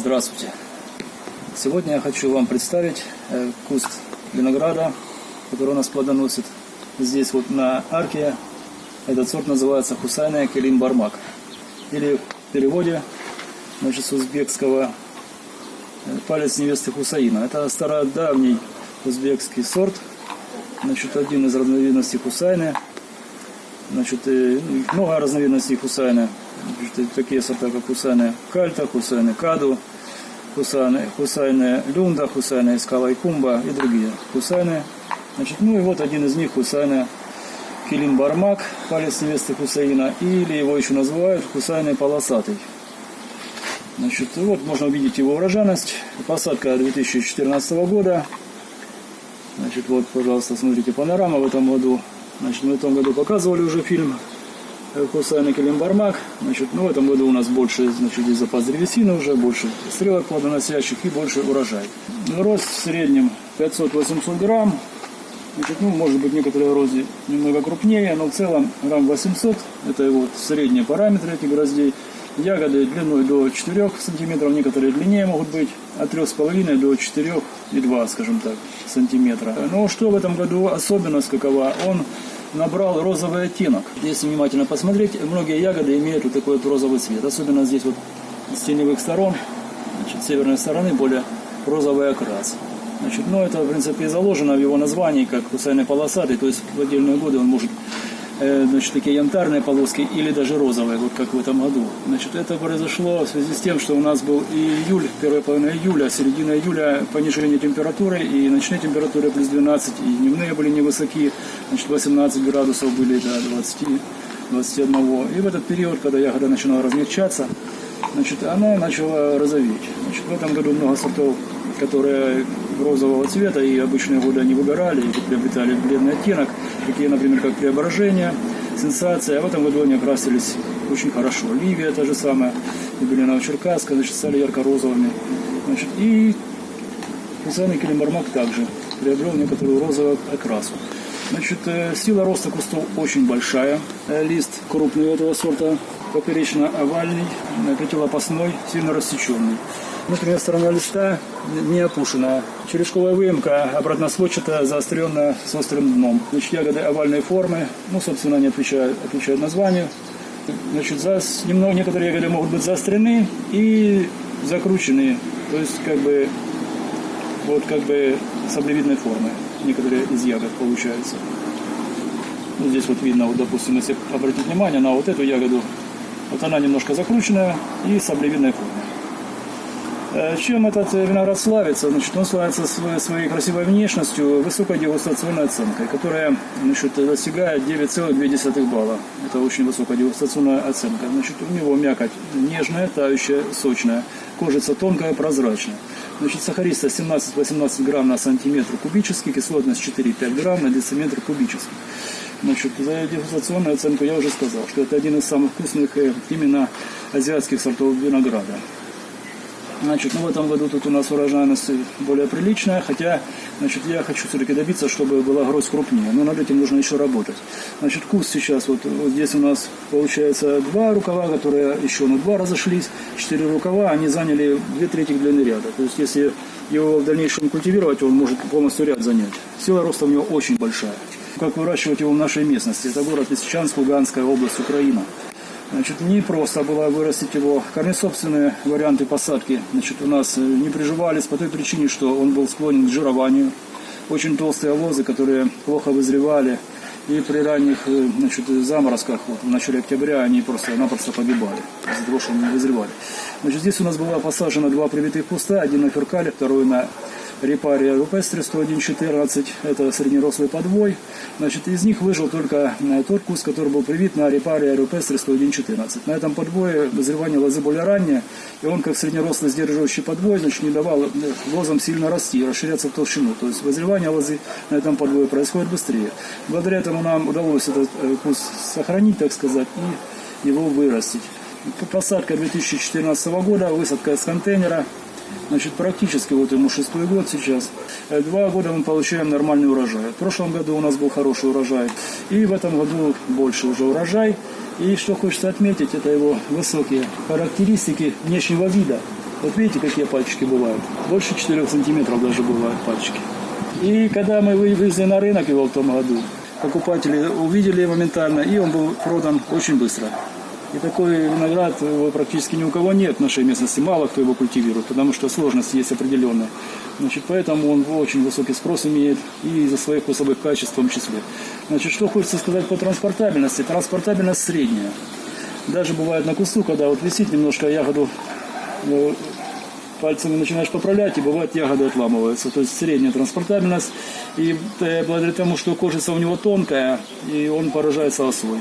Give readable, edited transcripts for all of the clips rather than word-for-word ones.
Здравствуйте! Сегодня я хочу вам представить куст винограда, который у нас плодоносит. Здесь вот на арке этот сорт называется Хусайная Келим Бармак. Или в переводе, значит, с узбекского палец невесты Хусаина. Это стародавний узбекский сорт, значит, один из разновидностей Хусайны. Значит, много разновидностей Хусайны. Такие сорта, как Хусайна Кальта, Хусайна Каду, Хусайна Люнда, Хусайна Искала и Кумба и другие Хусайны. Значит, ну и вот один из них Хусайна Келим Бармак, палец невесты Хусаина, или его еще называют Хусайной полосатый. Значит, вот можно увидеть его урожайность. Посадка 2014 года. Значит, вот, пожалуйста, смотрите, панорама в этом году. Значит, мы в этом году показывали уже фильм Хусайна Келим Бармак. Значит, ну, в этом году у нас больше, значит, здесь запас древесины уже, больше стрелок плодоносящих и больше урожай. Рост в среднем 500-800 грамм. Значит, ну, может быть, некоторые розы немного крупнее, но в целом грамм 800. Это вот средние параметры этих гроздей. Ягоды длиной до 4 сантиметров, некоторые длиннее могут быть, от 3,5 до 4,2, скажем так, сантиметра. Но что в этом году особенность какова? Он набрал розовый оттенок. Если внимательно посмотреть, многие ягоды имеют вот такой вот розовый цвет. Особенно здесь вот с теневых сторон, значит, с северной стороны более розовый окрас. Значит, ну, это, в принципе, и заложено в его названии, как Хусайный полосатый, то есть в отдельные годы он может, значит, такие янтарные полоски или даже розовые, вот как в этом году. Значит, это произошло в связи с тем, что у нас был июль, первая половина июля, середина июля понижение температуры, и ночные температуры плюс 12, и дневные были невысокие, значит, 18 градусов были до 20-21. И в этот период, когда ягода начинала размягчаться, значит, она начала розоветь. Значит, в этом году много сортов, которые розового цвета, и обычные годы они выгорали и приобретали бледный оттенок, такие, например, как Преображение, Сенсация. А в этом году они окрасились очень хорошо. Ливия та же самая, и Белина-Черкасская, значит, стали ярко-розовыми. Значит, и Хусайный Келим Бармак также приобрел некоторую розовую окрасу. Значит, сила роста кустов очень большая. Лист крупный этого сорта, поперечно-овальный, пятилопастной, сильно рассеченный. Внутренняя сторона листа не опушенная. Черешковая выемка обратносводчатая, заостренная, с острым дном. Значит, ягоды овальной формы, ну, собственно, они отвечают названию. Значит, некоторые ягоды могут быть заострены и закручены, то есть, как бы саблевидной формы. Некоторые из ягод получаются. Ну, здесь вот видно, вот, допустим, если обратить внимание на вот эту ягоду, вот она немножко закрученная и саблевидной формы. Чем этот виноград славится? Значит, он славится своей красивой внешностью, высокой дегустационной оценкой, которая, значит, достигает 9,2 балла. Это очень высокая дегустационная оценка. Значит, у него мякоть нежная, тающая, сочная, кожица тонкая, прозрачная. Значит, сахаристость 17-18 грамм на сантиметр кубический, кислотность 4-5 грамм на дециметр кубический. Значит, за дегустационную оценку я уже сказал, что это один из самых вкусных именно азиатских сортов винограда. Значит, ну, в этом году тут у нас урожайность более приличная, хотя, значит, я хочу все-таки добиться, чтобы была гроздь крупнее, но над этим нужно еще работать. Значит, куст сейчас, вот здесь у нас получается 2 рукава, которые еще на 2 разошлись, 4 рукава, они заняли 2/3 длины ряда. То есть, если его в дальнейшем культивировать, он может полностью ряд занять. Сила роста у него очень большая. Как выращивать его в нашей местности? Это город Лисичанск, Луганская область, Украина. Значит, не просто было вырастить его. Корнесобственные варианты посадки, значит, у нас не приживались по той причине, что он был склонен к жированию. Очень толстые лозы, которые плохо вызревали. И при ранних, значит, заморозках, вот, в начале октября, они просто-напросто погибали из-за того, что они не вызревали. Значит, здесь у нас было посажено 2 привитых куста, один на феркале, второй на Рипария рупестри 101,14, это среднерослый подвой. Значит, из них выжил только тот куст, который был привит на Рипария рупестри 101,14. На этом подвое вызревание лозы более раннее, и он, как среднерослый сдерживающий подвой, значит, не давал лозам сильно расти, расширяться в толщину. То есть вызревание лозы на этом подвое происходит быстрее. Благодаря этому нам удалось этот куст сохранить, так сказать, и его вырастить. Посадка 2014 года, высадка из контейнера. Значит, практически вот ему 6-й год сейчас. 2 года мы получаем нормальный урожай. В прошлом году у нас был хороший урожай. И в этом году больше уже урожай. И что хочется отметить, это его высокие характеристики внешнего вида. Вот видите, какие пальчики бывают. Больше 4 сантиметров даже бывают пальчики. И когда мы вывезли на рынок его в том году, покупатели увидели моментально, и он был продан очень быстро. И такой виноград практически ни у кого нет в нашей местности, мало кто его культивирует, потому что сложности есть определенные. Значит, поэтому он очень высокий спрос имеет и из-за своих вкусовых качеств в том числе. Значит, что хочется сказать по транспортабельности. Транспортабельность средняя. Даже бывает на кусту, когда вот висит немножко ягоду, пальцами начинаешь поправлять, и бывает ягоды отламываются. То есть средняя транспортабельность. И благодаря тому, что кожица у него тонкая, и он поражается осой.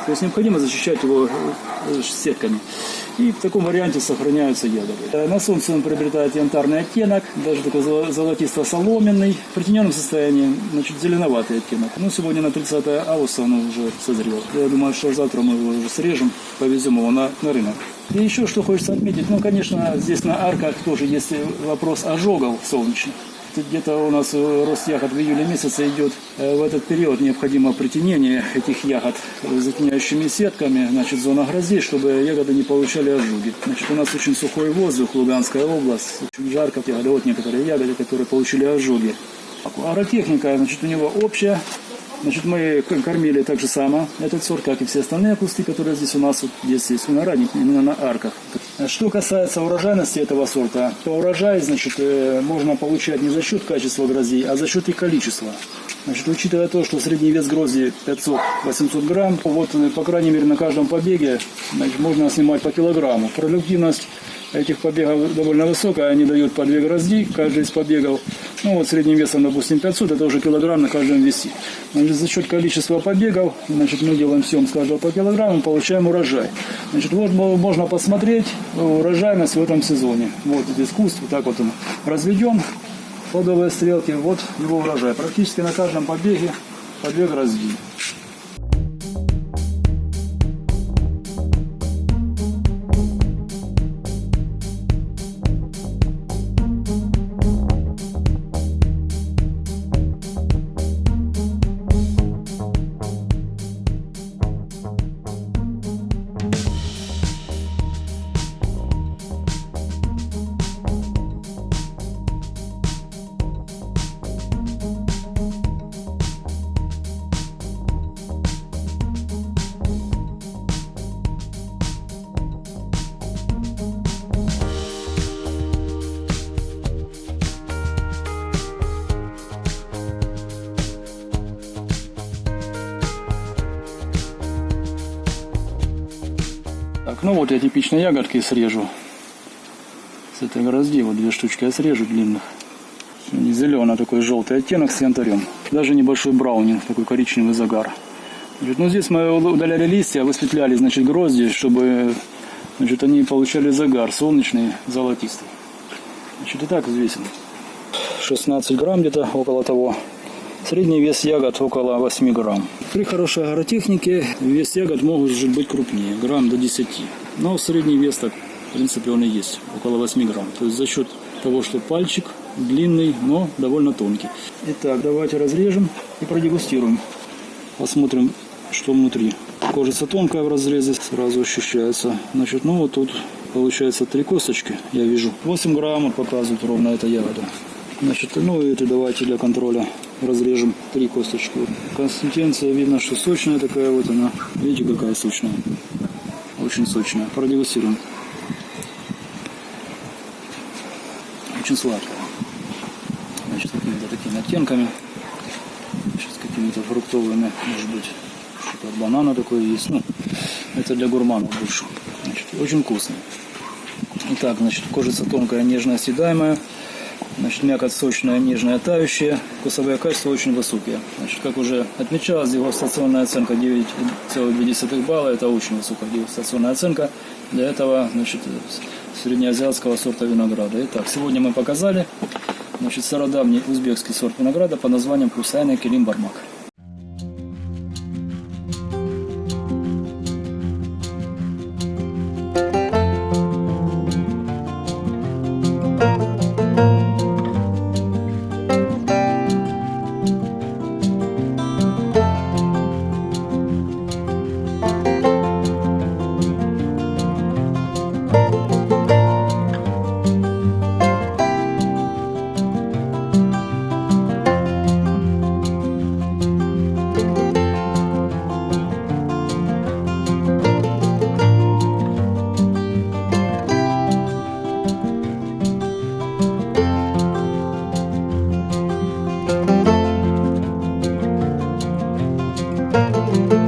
То есть необходимо защищать его сетками. И в таком варианте сохраняются ягоды. На солнце он приобретает янтарный оттенок, даже такой золотисто-соломенный. В притененном состоянии, значит, зеленоватый оттенок. Ну, сегодня на 30 августа он уже созрел. Я думаю, что завтра мы его уже срежем, повезем его на рынок. И еще что хочется отметить, ну, конечно, здесь на арках тоже есть вопрос ожогов солнечных. Где-то у нас рост ягод в июле месяце идет. В этот период необходимо притенение этих ягод затеняющими сетками, значит, зона грози, чтобы ягоды не получали ожоги. Значит, у нас очень сухой воздух, Луганская область, очень жарко, вот некоторые ягоды, которые получили ожоги. Агротехника, значит, у него общая. Значит, мы кормили так же само этот сорт, как и все остальные кусты, которые здесь у нас, вот здесь есть виноградник, именно на арках. Что касается урожайности этого сорта, то урожай, значит, можно получать не за счет качества грози, а за счет их количества. Значит, учитывая то, что средний вес грозди 500-800 грамм, вот, по крайней мере, на каждом побеге, значит, можно снимать по килограмму. Продуктивность этих побегов довольно высокая, они дают по 2 грозди, каждый из побегов, ну вот средним весом, допустим, 500, это уже килограмм на каждом весе. Значит, за счет количества побегов, значит, мы делаем съем с каждого по килограмму, получаем урожай. Значит, вот можно посмотреть урожайность в этом сезоне. Вот здесь куст, вот так вот он разведен, плодовые стрелки, вот его урожай. Практически на каждом побеге по 2 грозди. Так, ну вот я типичные ягодки срежу. С этой грозди вот 2 штучки я срежу длинных. Не зеленый, такой желтый оттенок с янтарем. Даже небольшой браунинг, такой коричневый загар. Значит, ну здесь мы удаляли листья, высветляли, значит, грозди, чтобы, значит, они получали загар солнечный, золотистый. Значит, и так взвесим. 16 грамм где-то, около того. Средний вес ягод около 8 грамм. При хорошей агротехнике вес ягод может быть крупнее, грамм до 10. Но средний вес, так, в принципе, он и есть, около 8 грамм. То есть за счет того, что пальчик длинный, но довольно тонкий. Итак, давайте разрежем и продегустируем. Посмотрим, что внутри. Кожица тонкая в разрезе, сразу ощущается. Значит, ну вот тут получается 3 косточки, я вижу. 8 грамм вот показывает ровно эта ягода. Значит, ну и это давайте для контроля разрежем 3 косточки. Консистенция видно, что сочная такая вот она. Видите, какая сочная. Очень сочная. Продегустируем. Очень сладкая. Значит, с какими-то такими оттенками. Значит, с какими-то фруктовыми, может быть, что-то от банана такое есть. Ну, это для гурманов больше. Значит, очень вкусно. Итак, значит, кожица тонкая, нежная, съедаемая. Значит, мякоть сочная, нежная, тающая. Вкусовые качества очень высокие. Значит, как уже отмечалось, дегустационная оценка 9,2 балла. Это очень высокая дегустационная оценка для этого, значит, среднеазиатского сорта винограда. Итак, сегодня мы показали, значит, стародавний узбекский сорт винограда под названием Хусайна Келим Бармак. Thank you.